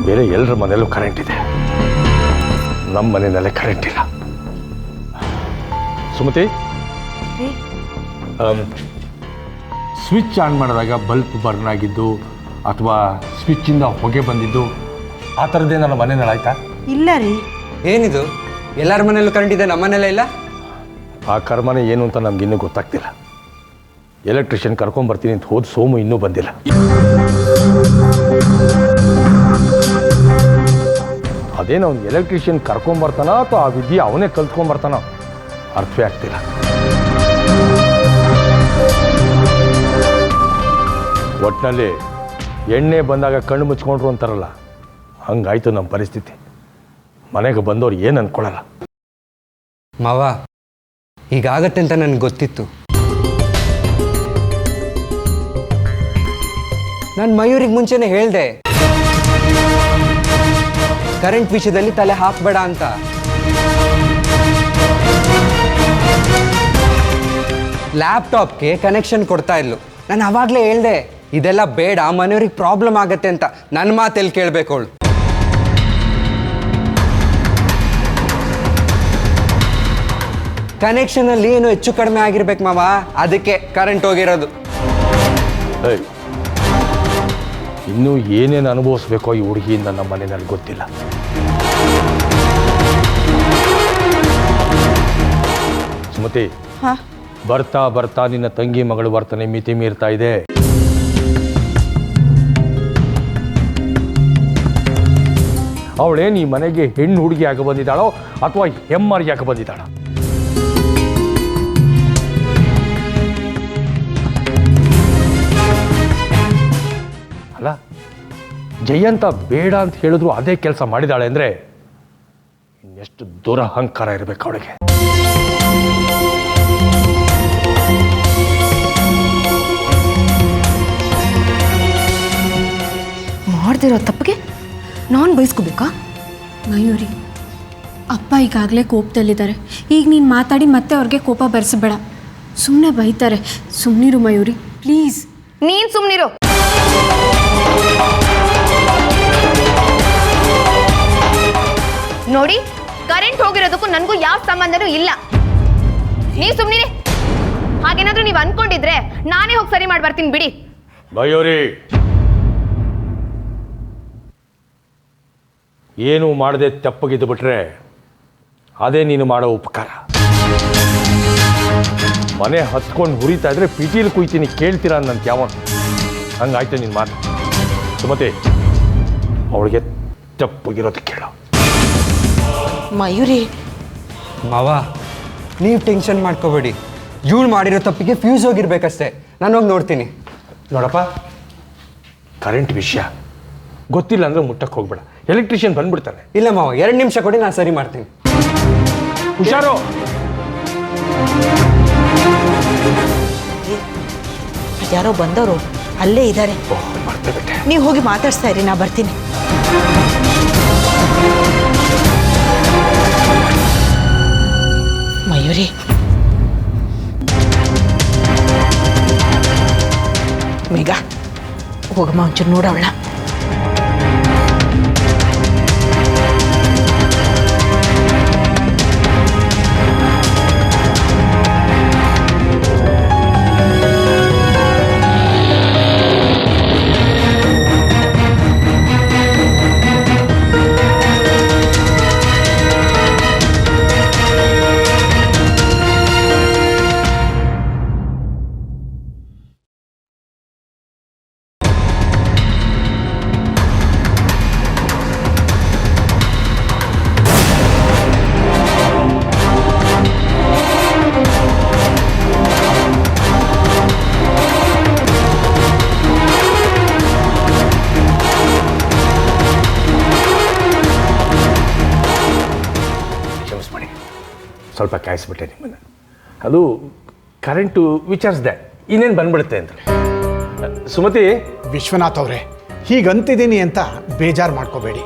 ಬೇರೆ ಎಲ್ಲರ ಮನೆಯಲ್ಲೂ ಕರೆಂಟ್ ಇದೆ, ನಮ್ಮ ಮನೆಯಲ್ಲೇ ಕರೆಂಟ್ ಇಲ್ಲ. ಸುಮತಿ, ಸ್ವಿಚ್ ಆನ್ ಮಾಡಿದಾಗ ಬಲ್ಬ್ ಬರ್ನ್ ಆಗಿದ್ದು ಅಥವಾ ಸ್ವಿಚ್ಚಿಂದ ಹೊಗೆ ಬಂದಿದ್ದು ಆ ಥರದ್ದೇ ನನ್ನ ಮನೆಯಲ್ಲಿ ಆಯ್ತಾ? ಇಲ್ಲ ರೀ. ಏನಿದು, ಎಲ್ಲರ ಮನೆಯಲ್ಲೂ ಕರೆಂಟ್ ಇದೆ, ನಮ್ಮ ಮನೆಯಲ್ಲೇ ಇಲ್ಲ? ಆ ಕರ್ಮನೆ ಏನು ಅಂತ ನಮ್ಗಿನ್ನೂ ಗೊತ್ತಾಗ್ತಿಲ್ಲ. ಎಲೆಕ್ಟ್ರಿಷಿಯನ್ ಕರ್ಕೊಂಬರ್ತೀನಿ ಅಂತ ಹೋದ ಸೋಮು ಇನ್ನೂ ಬಂದಿಲ್ಲ. ಅದೇನು ಅವ್ನು ಎಲೆಕ್ಟ್ರಿಷಿಯನ್ ಕರ್ಕೊಂಬರ್ತಾನ ಅಥವಾ ಆ ವಿದ್ಯೆ ಅವನೇ ಕಲ್ತ್ಕೊಂಬರ್ತಾನ ಅರ್ಥವೇ ಆಗ್ತಿಲ್ಲ. ಒಟ್ಟಿನಲ್ಲಿ ಎಣ್ಣೆ ಬಂದಾಗ ಕಣ್ಣು ಮುಚ್ಕೊಂಡ್ರು ಅಂತಾರಲ್ಲ, ಹಂಗಾಯ್ತು ನಮ್ಮ ಪರಿಸ್ಥಿತಿ. ಮನೆಗೆ ಬಂದವ್ರು ಏನು ಅಂದ್ಕೊಳ್ಳಲ್ಲ. ಮಾವ, ಹೀಗಾಗತ್ತೆ ಅಂತ ನನಗೆ ಗೊತ್ತಿತ್ತು. ನಾನು ಮಯೂರಿಗೆ ಮುಂಚೆನೆ ಹೇಳಿದೆ ಕರೆಂಟ್ ವಿಷಯದಲ್ಲಿ ತಲೆ ಹಾಕಬೇಡ ಅಂತ. ಲ್ಯಾಪ್ಟಾಪ್ಗೆ ಕನೆಕ್ಷನ್ ಕೊಡ್ತಾ ಇದ್ಲು. ನಾನು ಆವಾಗಲೇ ಹೇಳಿದೆ ಇದೆಲ್ಲ ಬೇಡ, ಮನೆಯವ್ರಿಗೆ ಪ್ರಾಬ್ಲಮ್ ಆಗತ್ತೆ ಅಂತ. ನನ್ನ ಮಾತೆಲ್ಲಿ ಕೇಳಬೇಕು ಅವಳು. ಕನೆಕ್ಷನಲ್ಲಿ ಏನು ಹೆಚ್ಚು ಕಡಿಮೆ ಆಗಿರ್ಬೇಕು ಮಾವ, ಅದಕ್ಕೆ ಕರೆಂಟ್ ಹೋಗಿರೋದು. ಇನ್ನೂ ಏನೇನು ಅನುಭವಿಸ್ಬೇಕೋ ಈ ಹುಡುಗಿಯಿಂದ ನಮ್ಮ ಮನೆಯಲ್ಲಿ ಗೊತ್ತಿಲ್ಲ. ಸುಮತಿ, ಬರ್ತಾ ಬರ್ತಾ ನಿನ್ನ ತಂಗಿ ಮಗಳು ವರ್ತನೆ ಮಿತಿ ಮೀರ್ತಾ ಇದೆ. ಅವಳೇನು ಈ ಮನೆಗೆ ಹೆಣ್ಣು ಹುಡುಗಿ ಆಗ ಬಂದಿದ್ದಾಳೋ ಅಥವಾ ಹೆಮ್ಮಾರಿ ಆಗ ಬಂದಿದ್ದಾಳೋ? ಅಲ್ಲ, ಜಯಂತ ಬೇಡ ಅಂತ ಹೇಳಿದ್ರು ಅದೇ ಕೆಲಸ ಮಾಡಿದಾಳೆ ಅಂದರೆ ಇನ್ನೆಷ್ಟು ದುರಹಂಕಾರ ಇರಬೇಕು ಅವಳಿಗೆ. ಮಾಡ್ದಿರೋ ತಪ್ಪಿಗೆ ನಾನು ಬಯಸ್ಕೋಬೇಕಾ? ಮಯೂರಿ, ಅಪ್ಪ ಈಗಾಗಲೇ ಕೋಪದಲ್ಲಿದ್ದಾರೆ. ಈಗ ನೀನು ಮಾತಾಡಿ ಮತ್ತೆ ಅವ್ರಿಗೆ ಕೋಪ ಬರೆಸಬೇಡ. ಸುಮ್ಮನೆ ಬೈತಾರೆ. ಸುಮ್ಮನಿರು ಮಯೂರಿ, ಪ್ಲೀಸ್. ನೀನು ಸುಮ್ಮನಿರು. ನೋಡಿ, ಕರೆಂಟ್ ಹೋಗಿರೋದಕ್ಕೂ ನನಗೂ ಯಾವ ಸಂಬಂಧನೂ ಇಲ್ಲ. ನೀವು ಸುಮ್ಮನಿರಿ. ಹಾಗೇನಾದ್ರೂ ನೀವು ಅನ್ಕೊಂಡಿದ್ರೆ ನಾನೇ ಹೋಗಿ ಸರಿ ಮಾಡಿ ಬರ್ತೀನಿ ಬಿಡಿ. ಮಯೂರಿ, ಏನು ಮಾಡದೆ ತಪ್ಪಗಿದ್ದು ಬಿಟ್ರೆ ಅದೇ ನೀನು ಮಾಡೋ ಉಪಕಾರ. ಮನೆ ಹತ್ಕೊಂಡು ಹುರಿತಾ ಇದ್ರೆ ಪಿಟೀಲಿ ಕುಯ್ತೀನಿ ಕೇಳ್ತೀರಾ ಅನ್ನಂತ ಯಾವ ಹಂಗಾಯ್ತು ನಿನ್ನ ಮಾತು. ಸುಮತಿ, ಅವಳಿಗೆ ತಪ್ಪಗಿರೋದು ಕೇಳು. ಮಯೂರಿ, ಮಾವ, ನೀವು ಟೆನ್ಷನ್ ಮಾಡ್ಕೋಬೇಡಿ. ಇವಳು ಮಾಡಿರೋ ತಪ್ಪಿಗೆ ಫ್ಯೂಸ್ ಹೋಗಿರ್ಬೇಕಷ್ಟೇ. ನಾನು ಹೋಗಿ ನೋಡ್ತೀನಿ. ನೋಡಪ್ಪ, ಕರೆಂಟ್ ವಿಷಯ ಗೊತ್ತಿಲ್ಲ ಅಂದರೆ ಮುಟ್ಟಕ್ಕೆ ಹೋಗ್ಬೇಡ. ಎಲೆಕ್ಟ್ರಿಷಿಯನ್ ಬಂದ್ಬಿಡ್ತಾನೆ. ಇಲ್ಲ ಮಾವ, 2 ನಿಮಿಷ ಕೊಡಿ, ನಾನು ಸರಿ ಮಾಡ್ತೀನಿ. ಹುಷಾರು. ಯಾರೋ ಬಂದವರು ಅಲ್ಲೇ ಇದ್ದಾರೆ. ನೀವು ಹೋಗಿ ಮಾತಾಡ್ಸ್ತಾ ಇರಿ, ನಾ ಬರ್ತೀನಿ. ಮಯೂರಿ, ಮೇಘ, ಹೋಗಮ್ಮ ಒಂಚೂರು ನೋಡವಳ. ಸ್ವಲ್ಪ ಕಾಯಿಸ್ಬಿಟ್ಟೆ ನಿಮ್ಮನ್ನು. ಅದು ಕರೆಂಟು ವಿಚಾರಿಸ್ದೆ, ಇನ್ನೇನು ಬಂದ್ಬಿಡುತ್ತೆ ಅಂತ. ಸುಮತಿ, ವಿಶ್ವನಾಥ್ ಅವರೇ, ಹೀಗಂತಿದ್ದೀನಿ ಅಂತ ಬೇಜಾರು ಮಾಡ್ಕೋಬೇಡಿ.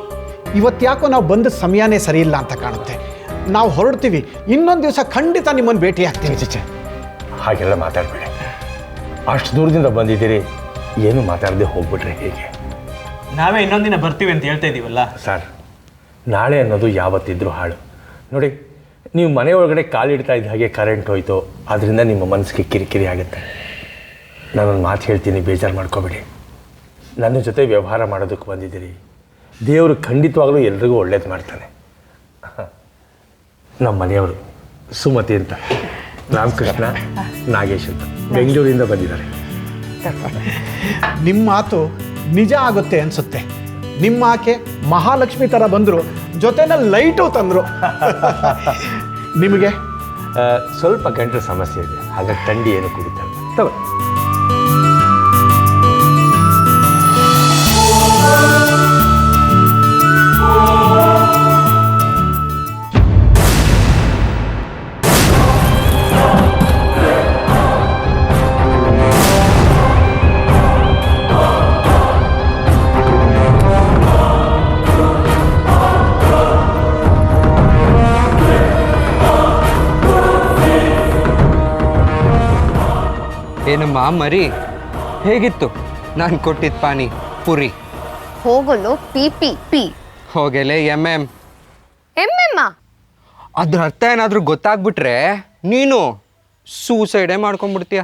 ಇವತ್ತು ಯಾಕೋ ನಾವು ಬಂದ ಸಮಯನೇ ಸರಿ ಇಲ್ಲ ಅಂತ ಕಾಣುತ್ತೆ. ನಾವು ಹೊರಡ್ತೀವಿ. ಇನ್ನೊಂದು ದಿವಸ ಖಂಡಿತ ನಿಮ್ಮನ್ನು ಭೇಟಿ ಆಗ್ತೀನಿ. ಚಿಚ್ಚೆ, ಹಾಗೆಲ್ಲ ಮಾತಾಡಬೇಡಿ. ಅಷ್ಟು ದೂರದಿಂದ ಬಂದಿದ್ದೀರಿ, ಏನು ಮಾತಾಡದೆ ಹೋಗ್ಬಿಟ್ರೆ ಹೇಗೆ? ನಾವೇ ಇನ್ನೊಂದಿನ ಬರ್ತೀವಿ ಅಂತ ಹೇಳ್ತಾ ಇದ್ದೀವಲ್ಲ. ಸರ್, ನಾಳೆ ಅನ್ನೋದು ಯಾವತ್ತಿದ್ರೂ ಹಾಳು. ನೋಡಿ, ನೀವು ಮನೆ ಒಳಗಡೆ ಕಾಲಿಡ್ತಾ ಇದ್ದ ಹಾಗೆ ಕರೆಂಟ್ ಹೋಯ್ತು, ಅದರಿಂದ ನಿಮ್ಮ ಮನಸ್ಸಿಗೆ ಕಿರಿಕಿರಿ ಆಗುತ್ತೆ. ನಾನೊಂದು ಮಾತು ಹೇಳ್ತೀನಿ, ಬೇಜಾರು ಮಾಡ್ಕೋಬೇಡಿ. ನನ್ನ ಜೊತೆ ವ್ಯವಹಾರ ಮಾಡೋದಕ್ಕೆ ಬಂದಿದ್ದೀರಿ. ದೇವರು ಖಂಡಿತವಾಗ್ಲೂ ಎಲ್ರಿಗೂ ಒಳ್ಳೇದು ಮಾಡ್ತಾನೆ. ನಮ್ಮ ಮನೆಯವರು ಸುಮತಿ ಅಂತ, ರಾಮಕೃಷ್ಣ, ನಾಗೇಶ್ ಅಂತ ಬೆಂಗಳೂರಿಂದ ಬಂದಿದ್ದಾರೆ. ನಿಮ್ಮ ಮಾತು ನಿಜ ಆಗುತ್ತೆ ಅನಿಸುತ್ತೆ. ನಿಮ್ಮ ಆಕೆ ಮಹಾಲಕ್ಷ್ಮಿ ಥರ ಬಂದರು, ಜೊತೆನಲ್ಲಿ ಲೈಟು ತಂದರು. ನಿಮಗೆ ಸ್ವಲ್ಪ ಗಂಟಲು ಸಮಸ್ಯೆ ಇದೆ, ಹಾಗಾಗಿ ಥಂಡಿ ಏನು ಕುಡಿತಾರೆ. ತಗೋ. ಏನಮ್ಮ ಮರಿ, ಹೇಗಿತ್ತು ನಾನು ಕೊಟ್ಟಿದ್ದ ಪಾನಿ ಪುರಿ? ಹೋಗಲು ಪಿ ಪಿ ಪಿ ಹೋಗೆಲೆ MM. ಎಮ್ಮೆಮ್ಮ. ಅದ್ರ ಅರ್ಥ ಏನಾದರೂ ಗೊತ್ತಾಗ್ಬಿಟ್ರೆ ನೀನು ಸೂಸೈಡೇ ಮಾಡ್ಕೊಂಡ್ಬಿಡ್ತೀಯ.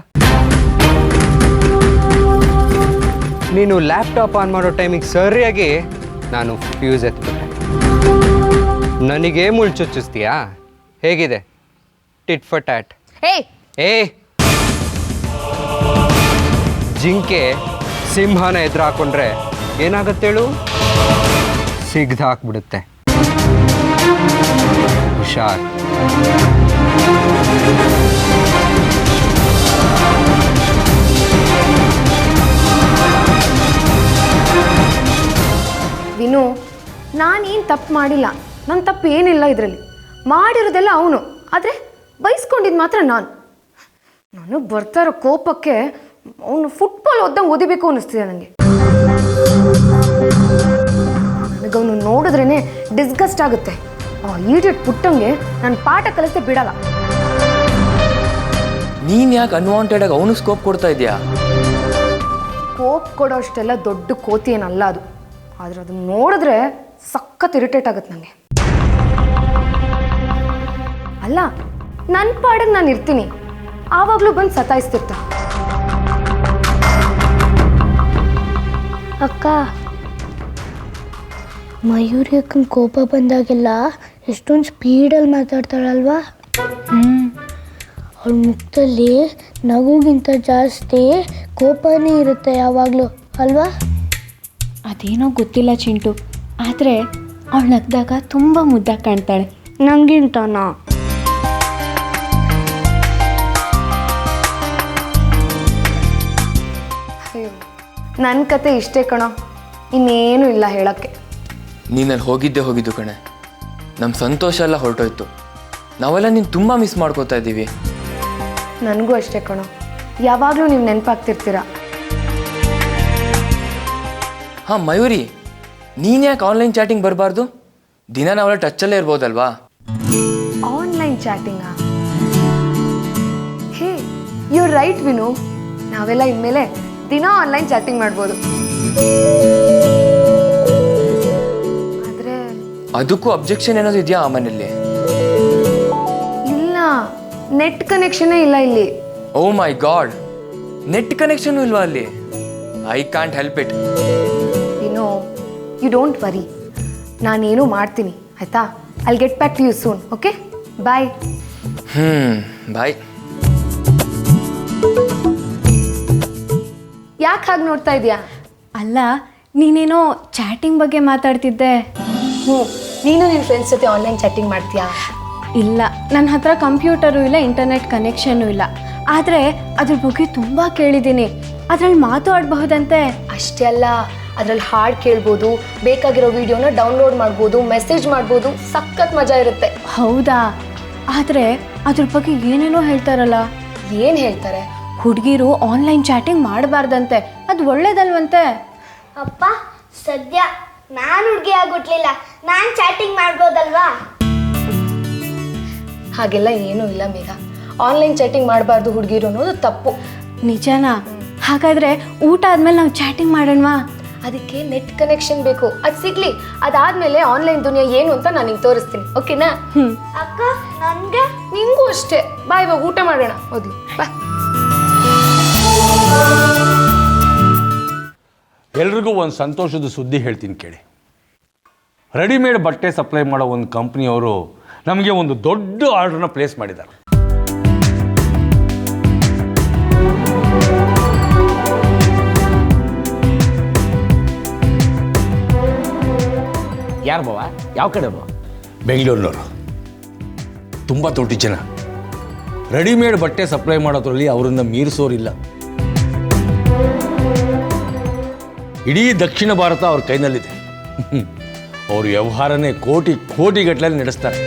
ನೀನು ಲ್ಯಾಪ್ಟಾಪ್ ಆನ್ ಮಾಡೋ ಟೈಮಿಗೆ ಸರಿಯಾಗಿ ನಾನು ಫ್ಯೂಸ್ ಎತ್ಬಿಟ್ಟೆ. ನನಗೇ ಮುಳ್ಚುಚ್ಚಿಸ್ತೀಯಾ? ಹೇಗಿದೆ ಟಿಟ್ ಫಾರ್ ಟ್ಯಾಟ್? ಏ, ಜಿಂಕೆ ಸಿಂಹನ ಎದುರು ಹಾಕೊಂಡ್ರೆ ಏನಾಗತ್ತೇಳು? ಸಿಗ್ದು ಹಾಕ್ಬಿಡುತ್ತೆ. ಹುಷಾರ್. ವಿನು, ನಾನೇನು ತಪ್ಪು ಮಾಡಿಲ್ಲ. ನನ್ನ ತಪ್ಪು ಏನಿಲ್ಲ ಇದರಲ್ಲಿ. ಮಾಡಿರೋದೆಲ್ಲ ಅವನು, ಆದರೆ ಬೈಸ್ಕೊಂಡಿದ್ದು ಮಾತ್ರ ನಾನು. ನನಗೆ ಬರ್ತಾ ಇರೋ ಕೋಪಕ್ಕೆ ಅವನು ಫುಟ್ಬಾಲ್ ಓದ್ದಂಗೆ ಓದಿಬೇಕು ಅನ್ನಿಸ್ತಿದೆ ನನಗೆ. ನನಗವನು ನೋಡಿದ್ರೇ ಡಿಸ್ಗಸ್ಟ್ ಆಗುತ್ತೆ. ಆ ಈಡಿಯಟ್ ಪುಟ್ಟಂಗೆ ನಾನು ಪಾಠ ಕಲಿಸ್ದೆ ಬಿಡಲ್ಲ. ನೀನು ಯಾಕೆ ಅನ್ವಾಂಟೆಡಾಗಿ ಅವನು ಸ್ಕೋಪ್ ಕೊಡ್ತಾ ಇದೆಯಾ? ಸ್ಕೋಪ್ ಕೊಡೋ ಅಷ್ಟೆಲ್ಲ ದೊಡ್ಡ ಕೋತಿ ಏನಲ್ಲ ಅದು. ಆದರೆ ಅದನ್ನು ನೋಡಿದ್ರೆ ಸಖತ್ ಇರಿಟೇಟ್ ಆಗುತ್ತೆ ನನಗೆ. ಅಲ್ಲ, ನನ್ನ ಪಾಡಿಗೆ ನಾನು ಇರ್ತೀನಿ, ಆವಾಗಲೂ ಬಂದು ಸತಾಯಿಸ್ತಿರ್ತ. ಅಕ್ಕ, ಮಯೂರಿ ಅಕ್ಕನ ಕೋಪ ಬಂದಾಗೆಲ್ಲ ಎಷ್ಟೊಂದು ಸ್ಪೀಡಲ್ಲಿ ಮಾತಾಡ್ತಾಳಲ್ವಾ? ಅವಳ ಮುಖದಲ್ಲಿ ನಗುಗಿಂತ ಜಾಸ್ತಿ ಕೋಪನೇ ಇರುತ್ತೆ ಯಾವಾಗಲೂ, ಅಲ್ವಾ? ಅದೇನೋ ಗೊತ್ತಿಲ್ಲ ಚಿಂಟು, ಆದರೆ ಅವಳು ನಗ್ದಾಗ ತುಂಬ ಮುದ್ದಾಗಿ ಕಾಣ್ತಾಳೆ. ನಂಗಿಂತನಾ? ನನ್ನ ಕತೆ ಇಷ್ಟೇ ಕಣೋ, ಇನ್ನೇನು ಇಲ್ಲ ಹೇಳೋಕ್ಕೆ. ನೀನಲ್ಲಿ ಹೋಗಿದ್ದು ಕಣೆ. ನಮ್ಮ ಸಂತೋಷ ಎಲ್ಲ ಹೊರಟೋಯ್ತು. ನಾವೆಲ್ಲ ನೀನು ತುಂಬ ಮಿಸ್ ಮಾಡ್ಕೋತಾ ಇದ್ದೀವಿ. ನನಗೂ ಅಷ್ಟೇ ಕಣೋ, ಯಾವಾಗಲೂ ನೀವು ನೆನಪಾಗ್ತಿರ್ತೀರ. ಹಾಂ ಮಯೂರಿ, ನೀನು ಯಾಕೆ ಆನ್ಲೈನ್ ಚಾಟಿಂಗ್ ಬರಬಾರ್ದು? ದಿನ ನಾವೆಲ್ಲ ಟಚ್ಚಲ್ಲೇ ಇರ್ಬೋದಲ್ವಾ? ಆನ್ಲೈನ್ ಚಾಟಿಂಗಾ? Hey, you right Vinu. ನಾವೆಲ್ಲ ಇನ್ಮೇಲೆ ದಿನ ಆನ್ಲೈನ್ ಚಾಟಿಂಗ್ ಮಾಡ್ಬೋದು. ಆದರೆ ಅದಕ್ಕೂ ಅಬ್ಜೆಕ್ಷನ್ ಏನಾದ್ರು ಇದೆಯಾ ಆ ಮನೆಯಲ್ಲಿ? ಇಲ್ಲ, ನೆಟ್ ಕನೆಕ್ಷನೇ ಇಲ್ಲ ಇಲ್ಲಿ. ಓ ಮೈ ಗಾಡ್, ನೆಟ್ ಕನೆಕ್ಷನ್ ಇಲ್ವಾ ಅಲ್ಲಿ? I can't help it. Vinu, you don't worry, ನಾನೇನು ಮಾಡ್ತೀನಿ ಆಯ್ತಾ? I'll get back to you soon. Okay, ಬಾಯ್. ಬಾಯ್. ಯಾಕೆ ಹಾಗೆ ನೋಡ್ತಾ ಇದೆಯಾ? ಅಲ್ಲ, ನೀನೇನೋ ಚಾಟಿಂಗ್ ಬಗ್ಗೆ ಮಾತಾಡ್ತಿದ್ದೆ. ನೀನು ನಿನ್ನ ಫ್ರೆಂಡ್ಸ್ ಜೊತೆ ಆನ್ಲೈನ್ ಚಾಟಿಂಗ್ ಮಾಡ್ತೀಯಾ? ಇಲ್ಲ, ನನ್ನ ಹತ್ರ ಕಂಪ್ಯೂಟರು ಇಲ್ಲ, ಇಂಟರ್ನೆಟ್ ಕನೆಕ್ಷನ್ನು ಇಲ್ಲ. ಆದರೆ ಅದ್ರ ಬಗ್ಗೆ ತುಂಬ ಕೇಳಿದ್ದೀನಿ. ಅದ್ರಲ್ಲಿ ಮಾತಾಡಬಹುದಂತೆ. ಅಷ್ಟೇ ಅಲ್ಲ, ಅದ್ರಲ್ಲಿ ಹಾಡು ಕೇಳ್ಬೋದು, ಬೇಕಾಗಿರೋ ವಿಡಿಯೋನ ಡೌನ್ಲೋಡ್ ಮಾಡ್ಬೋದು, ಮೆಸೇಜ್ ಮಾಡ್ಬೋದು. ಸಖತ್ ಮಜಾ ಇರುತ್ತೆ. ಹೌದಾ? ಆದರೆ ಅದ್ರ ಬಗ್ಗೆ ಏನೇನೋ ಹೇಳ್ತಾರಲ್ಲ. ಏನು ಹೇಳ್ತಾರೆ? ಹುಡುಗಿರು ಆನ್ಲೈನ್ ಚಾಟಿಂಗ್ ಮಾಡಬಾರ್ದಂತೆ, ಅದು ಒಳ್ಳೇದಲ್ವಂತೆ. ಅಪ್ಪ, ಸದ್ಯ ನಾನು ಹುಡುಗಿ ಆಗ್ಬಿಟ್ಲಿಲ್ಲ, ನಾನು ಚಾಟಿಂಗ್ ಮಾಡ್ಬೋದಲ್ವಾ? ಹಾಗೆಲ್ಲ ಏನೂ ಇಲ್ಲ ಮೇಘ. ಆನ್ಲೈನ್ ಚಾಟಿಂಗ್ ಮಾಡಬಾರ್ದು ಹುಡುಗಿರು ಅನ್ನೋದು ತಪ್ಪು. ನಿಜನಾ? ಹಾಗಾದರೆ ಊಟ ಆದಮೇಲೆ ನಾವು ಚಾಟಿಂಗ್ ಮಾಡೋಣವಾ? ಅದಕ್ಕೆ ನೆಟ್ ಕನೆಕ್ಷನ್ ಬೇಕು, ಅದು ಸಿಗ್ಲಿ. ಅದಾದ್ಮೇಲೆ ಆನ್ಲೈನ್ ದುನಿಯಾ ಏನು ಅಂತ ನಾನು ನಿಂಗೆ ತೋರಿಸ್ತೀನಿ, ಓಕೆನಾ? ಅಕ್ಕ ನನಗೆ ನಿಂಗೂ ಅಷ್ಟೇ. ಬಾ, ಇವಾಗ ಊಟ ಮಾಡೋಣ. ಹೋದ್ಲು ಬಾ. ಎಲ್ರಿಗೂ ಒಂದು ಸಂತೋಷದ ಸುದ್ದಿ ಹೇಳ್ತೀನಿ ಕೇಳಿ. ರೆಡಿಮೇಡ್ ಬಟ್ಟೆ ಸಪ್ಲೈ ಮಾಡೋ ಒಂದು ಕಂಪ್ನಿಯವರು ನಮಗೆ ಒಂದು ದೊಡ್ಡ ಆರ್ಡ್ರನ್ನ ಪ್ಲೇಸ್ ಮಾಡಿದ್ದಾರೆ. ಯಾರು ಬಾವ? ಯಾವ ಕಡೆ ಬಾವ? ಬೆಂಗಳೂರಿನವರು. ತುಂಬ ದೊಡ್ಡ ಜನ. ರೆಡಿಮೇಡ್ ಬಟ್ಟೆ ಸಪ್ಲೈ ಮಾಡೋದ್ರಲ್ಲಿ ಅವರನ್ನು ಮೀರಿಸೋರಿಲ್ಲ. ಇಡೀ ದಕ್ಷಿಣ ಭಾರತ ಅವ್ರ ಕೈನಲ್ಲಿದೆ. ಅವ್ರ ವ್ಯವಹಾರನೇ ಕೋಟಿಗಟ್ಟಲೆ ನಡೆಸ್ತಾರೆ.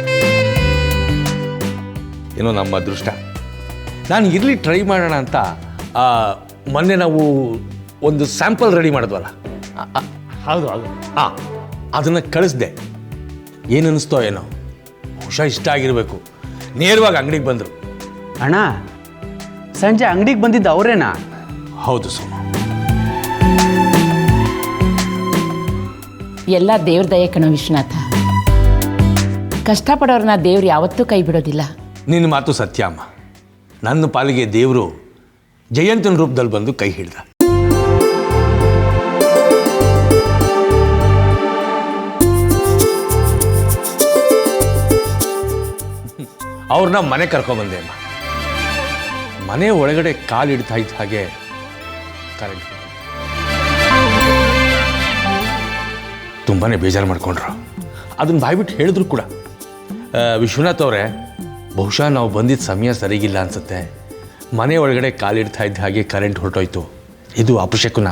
ಏನೋ ನಮ್ಮ ಅದೃಷ್ಟ. ನಾನು ಇರಲಿ ಟ್ರೈ ಮಾಡೋಣ ಅಂತ ಮೊನ್ನೆ ನಾವು ಒಂದು ಸ್ಯಾಂಪಲ್ ರೆಡಿ ಮಾಡಿದ್ವಲ್ಲ, ಹೌದು ಹೌದು. ಹಾಂ, ಅದನ್ನು ಕಳಿಸ್ದೆ. ಏನನ್ನಿಸ್ತೋ ಏನೋ, ಬಹುಶಃ ಇಷ್ಟ ಆಗಿರಬೇಕು. ನೇರವಾಗಿ ಅಂಗಡಿಗೆ ಬಂದರು. ಅಣ್ಣ, ಸಂಜೆ ಅಂಗಡಿಗೆ ಬಂದಿದ್ದು ಅವರೇನಾ? ಹೌದು ಸೋಮ. ಎಲ್ಲ ದೇವ್ರ ದಯೆ ಕಣೋ ವಿಶ್ವನಾಥ. ಕಷ್ಟಪಡೋರನ್ನ ದೇವ್ರು ಯಾವತ್ತೂ ಕೈ ಬಿಡೋದಿಲ್ಲ. ನಿನ್ನ ಮಾತು ಸತ್ಯ ಅಮ್ಮ. ನನ್ನ ಪಾಲಿಗೆ ದೇವರು ಜಯಂತನ ರೂಪದಲ್ಲಿ ಬಂದು ಕೈ ಹಿಡ್ದ. ಅವ್ರನ್ನ ಮನೆ ಕರ್ಕೊಂಬಂದೆ ಅಮ್ಮ. ಮನೆ ಒಳಗಡೆ ಕಾಲಿಡ್ತಾ ಇದ್ದ ಹಾಗೆ ಕರೆಂಟ್ ತುಂಬಾ ಬೇಜಾರು ಮಾಡ್ಕೊಂಡ್ರು. ಅದನ್ನು ಬಾಯ್ಬಿಟ್ಟು ಹೇಳಿದ್ರು ಕೂಡ. ವಿಶ್ವನಾಥ್ ಅವರೇ, ಬಹುಶಃ ನಾವು ಬಂದಿದ್ದ ಸಮಯ ಸರಿಗಿಲ್ಲ ಅನಿಸುತ್ತೆ. ಮನೆ ಒಳಗಡೆ ಕಾಲಿಡ್ತಾ ಇದ್ದ ಹಾಗೆ ಕರೆಂಟ್ ಹೊರಟೋಯ್ತು. ಇದು ಅಪಶಕುನ.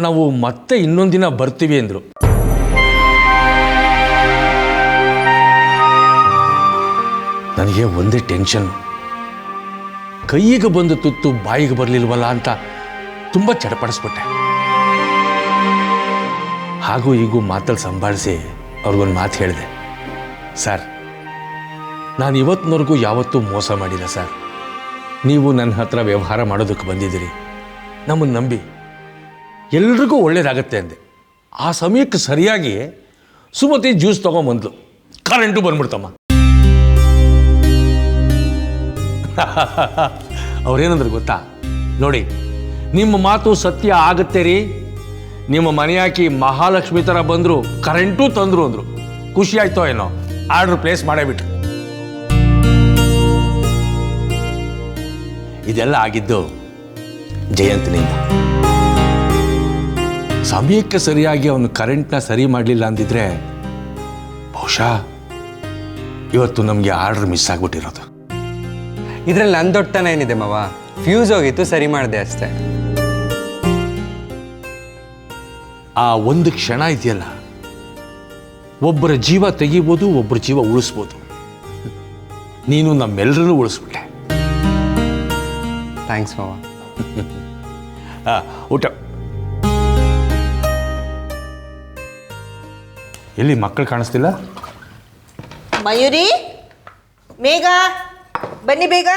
ನಾವು ಮತ್ತೆ ಇನ್ನೊಂದಿನ ಬರ್ತೀವಿ ಅಂದರು. ನನಗೆ ಒಂದೇ ಟೆನ್ಷನ್. ಕೈಗೆ ಬಂದು ತುತ್ತು ಬಾಯಿಗೆ ಬರಲಿಲ್ವಲ್ಲ ಅಂತ ತುಂಬ ಚಡಪಡಿಸ್ಬಿಟ್ಟೆ. ಹಾಗೂ ಹೀಗೂ ಮಾತಲ್ಲಿ ಸಂಭಾಳಿಸಿ ಅವ್ರಿಗೊಂದು ಮಾತು ಹೇಳಿದೆ. ಸರ್, ನಾನು ಇವತ್ತಿನವರೆಗೂ ಯಾವತ್ತೂ ಮೋಸ ಮಾಡಿಲ್ಲ ಸರ್. ನೀವು ನನ್ನ ಹತ್ರ ವ್ಯವಹಾರ ಮಾಡೋದಕ್ಕೆ ಬಂದಿದ್ದೀರಿ, ನಮ್ಮನ್ನು ನಂಬಿ. ಎಲ್ರಿಗೂ ಒಳ್ಳೇದಾಗತ್ತೆ ಅಂದೆ. ಆ ಸಮಯಕ್ಕೆ ಸರಿಯಾಗಿ ಸುಮತಿ ಜ್ಯೂಸ್ ತೊಗೊಂಬಂದ್ಲು. ಕರೆಂಟು ಬಂದ್ಬಿಡ್ತಮ್ಮ. ಅವ್ರೇನಂದ್ರೆ ಗೊತ್ತಾ? ನೋಡಿ, ನಿಮ್ಮ ಮಾತು ಸತ್ಯ ಆಗತ್ತೆ ರೀ. ನಿಮ್ಮ ಮನೆಯಾಕಿ ಮಹಾಲಕ್ಷ್ಮಿ ಥರ ಬಂದರು, ಕರೆಂಟು ತಂದರು ಅಂದರು. ಖುಷಿ ಆಯ್ತೋ ಏನೋ, ಆರ್ಡ್ರ್ ಪ್ಲೇಸ್ ಮಾಡೇ ಬಿಟ್ರು. ಇದೆಲ್ಲ ಆಗಿದ್ದು ಜಯಂತನಿಂದ. ಸಮಯಕ್ಕೆ ಸರಿಯಾಗಿ ಅವನು ಕರೆಂಟ್ನ ಸರಿ ಮಾಡಲಿಲ್ಲ ಅಂದಿದ್ರೆ ಬಹುಶಃ ಇವತ್ತು ನಮಗೆ ಆರ್ಡ್ರ್ ಮಿಸ್ ಆಗಿಬಿಟ್ಟಿರೋದು. ಇದರಲ್ಲಿ ನನ್ನ ದೊಡ್ಡತನ ಏನಿದೆ ಮಾವ? ಫ್ಯೂಸ್ ಹೋಗಿತ್ತು, ಸರಿ ಮಾಡಿದೆ ಅಷ್ಟೇ. ಆ ಒಂದು ಕ್ಷಣ ಇದೆಯಲ್ಲ, ಒಬ್ಬರ ಜೀವ ತೆಗಿಬೋದು, ಒಬ್ಬರ ಜೀವ ಉಳಿಸ್ಬೋದು. ನೀನು ನಮ್ಮೆಲ್ಲರನ್ನೂ ಉಳಿಸ್ಬಿಟ್ಟೆ. ಥ್ಯಾಂಕ್ಸ್ ಮಾವ. ಊಟ ಎಲ್ಲಿ? ಮಕ್ಕಳು ಕಾಣಿಸ್ತಿಲ್ಲ. ಮಯೂರಿ, ಮೇಘ ಬನ್ನಿ ಬೇಗ.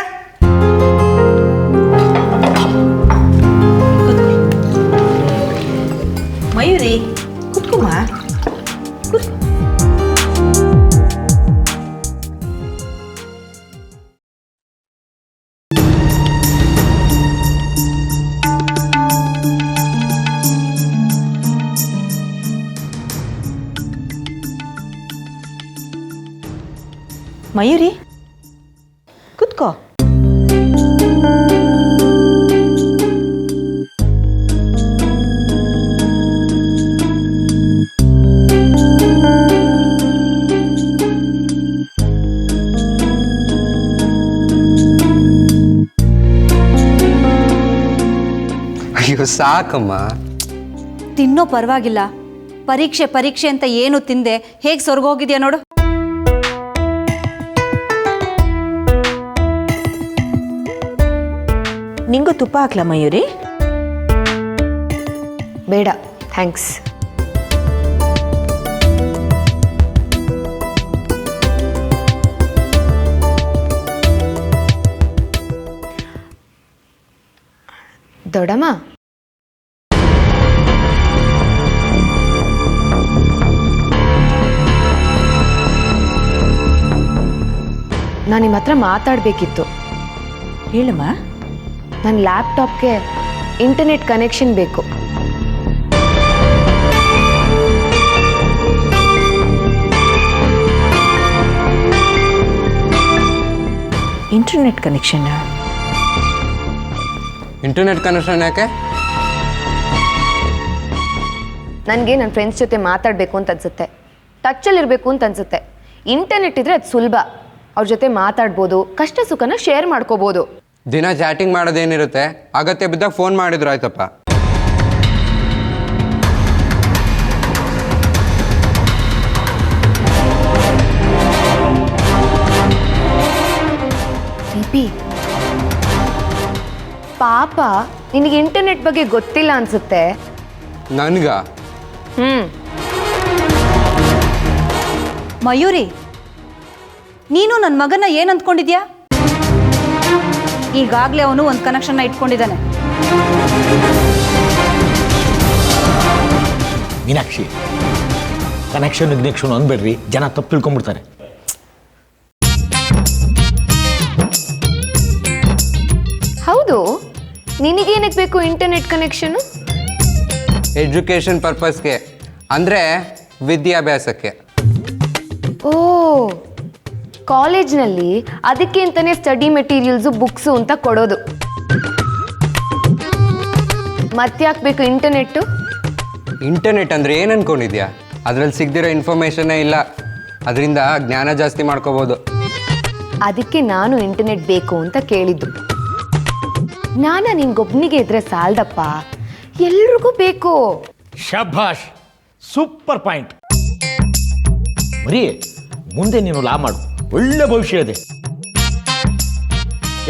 ಮಯೂರಿ ಕುತ್ಕೊಮ್ಮ. ಮಯೂರಿ ಕುತ್ಕೋ. ಅಯ್ಯೋ ಸಾಕಮ್ಮ. ತಿನ್ನೋ ಪರವಾಗಿಲ್ಲ, ಪರೀಕ್ಷೆ ಅಂತ ಏನು ತಿಂದೆ ಹೇಗೆ ಸೊರ್ಗೋಗಿದ್ಯಾ ನೋಡು. ನಿಂಗೂ ತುಪ್ಪ ಹಾಕ್ಲಾ ಮಯೂರಿ? ಬೇಡ, ಥ್ಯಾಂಕ್ಸ್. ದೊಡ್ಡಮ್ಮ, ನಾನು ನಿಮ್ಮ ಹತ್ರ ಮಾತಾಡಬೇಕಿತ್ತು. ಹೇಳಮ್ಮ. ನನ್ನ ಲ್ಯಾಪ್ಟಾಪ್ಗೆ ಇಂಟರ್ನೆಟ್ ಕನೆಕ್ಷನ್ ಬೇಕು. Internet connection? ಇಂಟರ್ನೆಟ್ ಕನೆಕ್ಷನ್ ಯಾಕೆ? ನನಗೆ ನನ್ನ ಫ್ರೆಂಡ್ಸ್ ಜೊತೆ ಮಾತಾಡಬೇಕು ಅಂತ ಅನ್ಸುತ್ತೆ, ಟಚ್ಚಲ್ಲಿರಬೇಕು ಅಂತ ಅನ್ಸುತ್ತೆ. ಇಂಟರ್ನೆಟ್ ಇದ್ರೆ ಅದು ಸುಲಭ, ಅವ್ರ ಜೊತೆ ಮಾತಾಡ್ಬೋದು, ಕಷ್ಟ ಸುಖನ ಶೇರ್ ಮಾಡ್ಕೋಬೋದು. ದಿನ ಚಾಟಿಂಗ್ ಮಾಡೋದೇನಿರುತ್ತೆ, ಅಗತ್ಯ ಬಿದ್ದಾಗ ಫೋನ್ ಮಾಡಿದ್ರು ಆಯ್ತಪ್ಪ. ದೀಪಿ, ಪಾಪ ನಿನಗೆ ಇಂಟರ್ನೆಟ್ ಬಗ್ಗೆ ಗೊತ್ತಿಲ್ಲ ಅನ್ಸುತ್ತೆ. ನನ್ಗ ಮಯೂರಿ, ನೀನು ನನ್ನ ಮಗನ ಏನು ಅಂದ್ಕೊಂಡಿದ್ಯಾ? ಈಗಾಗಲೇ ಅವನು ಒಂದು ಕನೆಕ್ಷನ್ನ ಇಟ್ಕೊಂಡಿದ್ದಾನೆ. ಮೀನಾಕ್ಷಿ, ಕನೆಕ್ಷನ್ ಅಂದ್ಬೇಡ್ರಿ, ಜನ ತಪ್ಪು ತಿಳ್ಕೊಂಡ್ಬಿಡ್ತಾರೆ. ಹೌದು, ನಿನಗೇನಕ್ಕೆ ಬೇಕು ಇಂಟರ್ನೆಟ್ ಕನೆಕ್ಷನು? ಎಜುಕೇಷನ್ ಪರ್ಪಸ್ಗೆ, ಅಂದರೆ ವಿದ್ಯಾಭ್ಯಾಸಕ್ಕೆ. ಓ, ಕಾಲೇಜ್ನಲ್ಲಿ ಅದಕ್ಕೆ ಅಂತಾನೆ ಸ್ಟಡಿ ಮೆಟೀರಿಯಲ್ಸು, ಬುಕ್ಸು ಅಂತ ಕೊಡೋದು. ಮತ್ತ್ಯಾಕೆ ಬೇಕು ಇಂಟರ್ನೆಟ್ಟು? ಇಂಟರ್ನೆಟ್ ಅಂದರೆ ಏನು ಅನ್ಕೊಂಡಿದ್ಯಾ? ಅದರಲ್ಲಿ ಸಿಗದಿರೋ ಇನ್ಫಾರ್ಮೇಷನ್ನೇ ಇಲ್ಲ, ಅದರಿಂದ ಜ್ಞಾನ ಜಾಸ್ತಿ ಮಾಡ್ಕೋಬೋದು. ಅದಕ್ಕೆ ನಾನು ಇಂಟರ್ನೆಟ್ ಬೇಕು ಅಂತ ಕೇಳಿದ್ದು. ಜ್ಞಾನ ನಿನ್ಗೊಬ್ಬನಿಗೆ ಇದ್ರೆ ಸಾಲದಪ್ಪ, ಎಲ್ರಿಗೂ ಬೇಕು. ಶಭಾಷ್, ಸೂಪರ್ ಪಾಯಿಂಟ್. ಮರಿ, ಮುಂದೆ ನೀನು ಲಾ ಮಾಡು, ಒಳ್ಳೆ ಭವಿಷ್ಯ ಇದೆ.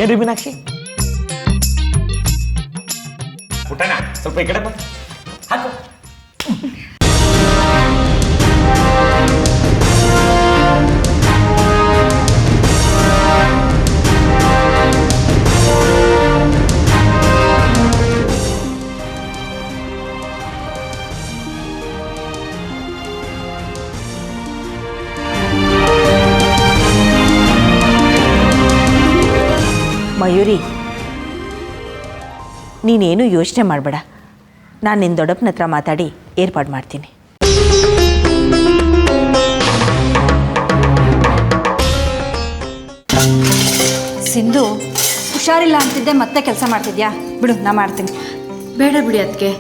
ಏನ್ರಿ ಮೀನಾಕ್ಷಿ? ಪುಟ್ಟಣ, ಸ್ವಲ್ಪ ಈ ಕಡೆ ಬಾ. ಹಾಕು. ಮಯೂರಿ, ನೀನೇನು ಯೋಚನೆ ಮಾಡಬೇಡ, ನಾನು ನಿನ್ನ ದೊಡ್ಡಪ್ಪನ ಹತ್ರ ಮಾತಾಡಿ ಏರ್ಪಾಡು ಮಾಡ್ತೀನಿ. ಸಿಂಧು, ಹುಷಾರಿಲ್ಲ ಅಂತಿದ್ದೆ, ಮತ್ತೆ ಕೆಲಸ ಮಾಡ್ತಿದ್ಯಾ? ಬಿಡು, ನಾ ಮಾಡ್ತೀನಿ. ಬೇಡ ಬಿಡಿ ಅದಕ್ಕೆ,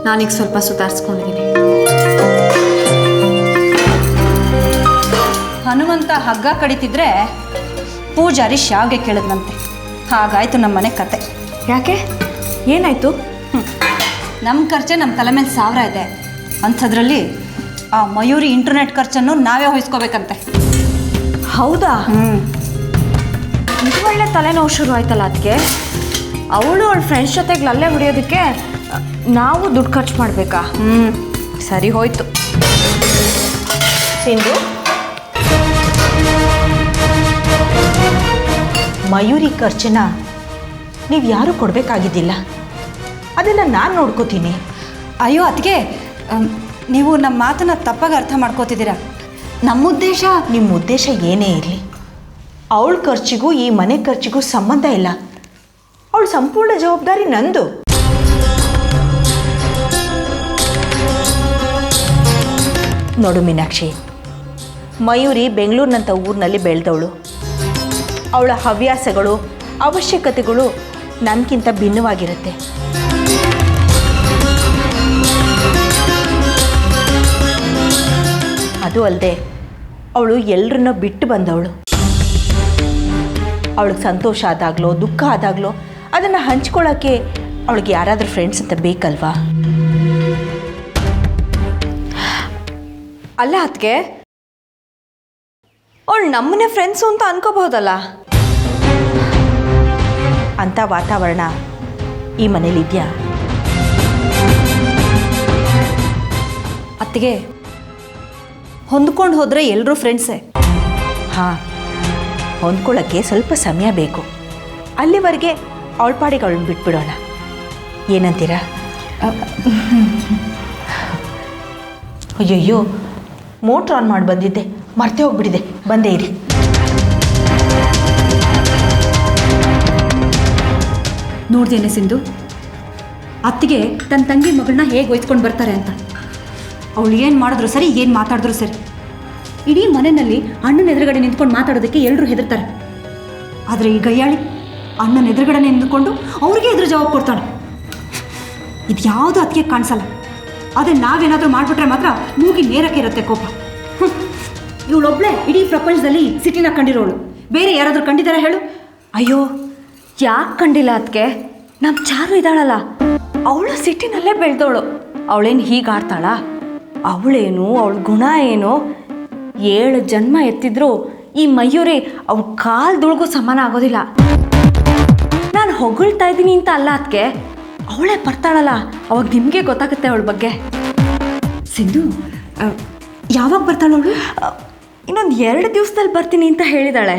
ನಾನೀಗ ಸ್ವಲ್ಪ ಸುಧಾರಿಸ್ಕೊಂಡಿದ್ದೀನಿ. ಹನುಮಂತ ಹಗ್ಗ ಕಡಿತಿದ್ರೆ ಪೂಜಾರಿ ಶಾವ್ಗೆ ಕೇಳಿದ್ನಂತೆ. ಹಾಗಾಯ್ತು ನಮ್ಮ ಮನೆ ಕತೆ. ಯಾಕೆ, ಏನಾಯಿತು? ನಮ್ಮ ಖರ್ಚೆ ನಮ್ಮ ತಲೆ ಮೇಲೆ 1000 ಇದೆ. ಅಂಥದ್ರಲ್ಲಿ ಆ ಮಯೂರಿ ಇಂಟರ್ನೆಟ್ ಖರ್ಚನ್ನು ನಾವೇ ವಹಿಸ್ಕೋಬೇಕಂತೆ. ಹೌದಾ? ಇದು ಒಳ್ಳೆ ತಲೆನೋವು ಶುರು ಆಯ್ತಲ್ಲ ಅದಕ್ಕೆ. ಅವಳು ಅವಳ ಫ್ರೆಂಡ್ಸ್ ಜೊತೆಗೆ ಅಲ್ಲೇ ಹೊಡಿಯೋದಕ್ಕೆ ನಾವು ದುಡ್ಡು ಖರ್ಚು ಮಾಡಬೇಕಾ? ಸರಿ ಹೋಯ್ತು. ಸಿಂಧು, ಮಯೂರಿ ಖರ್ಚನ್ನ ನೀವು ಯಾರೂ ಕೊಡಬೇಕಾಗಿದ್ದಿಲ್ಲ, ಅದನ್ನು ನಾನು ನೋಡ್ಕೋತೀನಿ. ಅಯ್ಯೋ ಅದಕ್ಕೆ ನೀವು ನಮ್ಮ ಮಾತನ್ನು ತಪ್ಪಾಗಿ ಅರ್ಥ ಮಾಡ್ಕೋತಿದ್ದೀರಾ. ನಿಮ್ಮ ಉದ್ದೇಶ ಏನೇ ಇರಲಿ, ಅವಳ ಖರ್ಚಿಗೂ ಈ ಮನೆ ಖರ್ಚಿಗೂ ಸಂಬಂಧ ಇಲ್ಲ. ಅವಳ ಸಂಪೂರ್ಣ ಜವಾಬ್ದಾರಿ ನಂದು. ನೋಡು ಮೀನಾಕ್ಷಿ, ಮಯೂರಿ ಬೆಂಗಳೂರಿನಂಥ ಊರಿನಲ್ಲಿ ಬೆಳೆದವಳು. ಅವಳ ಹವ್ಯಾಸಗಳು, ಅವಶ್ಯಕತೆಗಳು ನಮಗಿಂತ ಭಿನ್ನವಾಗಿರುತ್ತೆ. ಅದು ಅಲ್ಲದೆ ಅವಳು ಎಲ್ಲರನ್ನ ಬಿಟ್ಟು ಬಂದವಳು. ಅವಳಿಗೆ ಸಂತೋಷ ಆದಾಗಲೋ ದುಃಖ ಆದಾಗಲೋ ಅದನ್ನು ಹಂಚ್ಕೊಳ್ಳೋಕ್ಕೆ ಅವಳಿಗೆ ಯಾರಾದರೂ ಫ್ರೆಂಡ್ಸ್ ಅಂತ ಬೇಕಲ್ವಾ? ಅಲ್ಲ ಅದಕ್ಕೆ, ಅವಳು ನಮ್ಮನೆ ಫ್ರೆಂಡ್ಸು ಅಂತ ಅನ್ಕೋಬಹುದಲ್ಲ. ಅಂಥ ವಾತಾವರಣ ಈ ಮನೇಲಿದೆಯಾ? ಅತ್ತಿಗೆ, ಹೊಂದ್ಕೊಂಡು ಹೋದರೆ ಎಲ್ಲರೂ ಫ್ರೆಂಡ್ಸೇ. ಹಾಂ, ಹೊಂದ್ಕೊಳ್ಳೋಕ್ಕೆ ಸ್ವಲ್ಪ ಸಮಯ ಬೇಕು. ಅಲ್ಲಿವರೆಗೆ ಅವಳ ಪಾಡಿಗೆ ಅವಳನ್ನ ಬಿಟ್ಬಿಡೋಣ, ಏನಂತೀರಾ? ಅಯ್ಯಯ್ಯೋ, ಮೋಟ್ರ್ ಆನ್ ಮಾಡಿ ಬಂದಿದ್ದೆ, ಮರ್ತೇ ಹೋಗ್ಬಿಟ್ಟಿದೆ. ಬಂದೇ ಇರಿ. ನೋಡ್ದೇನೆ ಸಿಂಧು, ಅತ್ತಿಗೆ ತನ್ನ ತಂಗಿ ಮಗಳನ್ನ ಹೇಗೆ ಒಯ್ಸ್ಕೊಂಡು ಬರ್ತಾರೆ ಅಂತ. ಅವಳು ಏನು ಮಾಡಿದ್ರು ಸರಿ, ಏನು ಮಾತಾಡಿದ್ರು ಸರಿ, ಇಡೀ ಮನೆಯಲ್ಲಿ ಅಣ್ಣನ ಎದುರುಗಡೆ ನಿಂತ್ಕೊಂಡು ಮಾತಾಡೋದಕ್ಕೆ ಎಲ್ಲರೂ ಹೆದರ್ತಾರೆ. ಆದರೆ ಈ ಗಯ್ಯಾಳಿ ಅಣ್ಣನ ಎದುರುಗಡೆ ನಿಂತ್ಕೊಂಡು ಅವ್ರಿಗೆ ಎದುರು ಜವಾಬು ಕೊಡ್ತಾಳೆ. ಇದು ಯಾವುದು ಅತ್ತಿಗೆ ಕಾಣಿಸಲ್ಲ. ಆದರೆ ನಾವೇನಾದರೂ ಮಾಡಿಬಿಟ್ರೆ ಮಾತ್ರ ಮೂಗಿ ನೇರಕ್ಕೆ ಇರುತ್ತೆ ಕೋಪ. ಇವಳೊಬ್ಳೆ ಇಡೀ ಪ್ರಪಂಚದಲ್ಲಿ ಸಿಟಿನ ಕಂಡಿರೋಳು. ಬೇರೆ ಯಾರಾದರೂ ಕಂಡಿದ್ದಾರೆ ಹೇಳು? ಅಯ್ಯೋ, ಯಾಕೆ ಕಂಡಿಲ್ಲ ಅದಕ್ಕೆ? ನಮ್ಮ ಚಾರು ಇದ್ದಾಳಲ್ಲ, ಅವಳು ಸಿಟಿನಲ್ಲೇ ಬೆಳೆದವಳು. ಅವಳೇನು ಹೀಗೆ ಆಡ್ತಾಳ? ಅವಳೇನು, ಅವಳ ಗುಣ ಏನು, 7 ಜನ್ಮ ಎತ್ತಿದ್ರು ಈ ಮಯೂರಿ ಅವಳ ಕಾಲ್ದೊಳಗೂ ಸಮಾನ ಆಗೋದಿಲ್ಲ. ನಾನು ಹೊಗಳ್ತಾ ಇದ್ದೀನಿ ಅಂತ ಅಲ್ಲ ಅದಕ್ಕೆ, ಅವಳೇ ಬರ್ತಾಳಲ್ಲ, ಅವಾಗ ನಿಮಗೆ ಗೊತ್ತಾಗುತ್ತೆ ಅವಳ ಬಗ್ಗೆ. ಸಿಂಧು, ಯಾವಾಗ ಬರ್ತಾಳವಳು? ಇನ್ನೊಂದು 2 ದಿವಸದಲ್ಲಿ ಬರ್ತೀನಿ ಅಂತ ಹೇಳಿದಾಳೆ.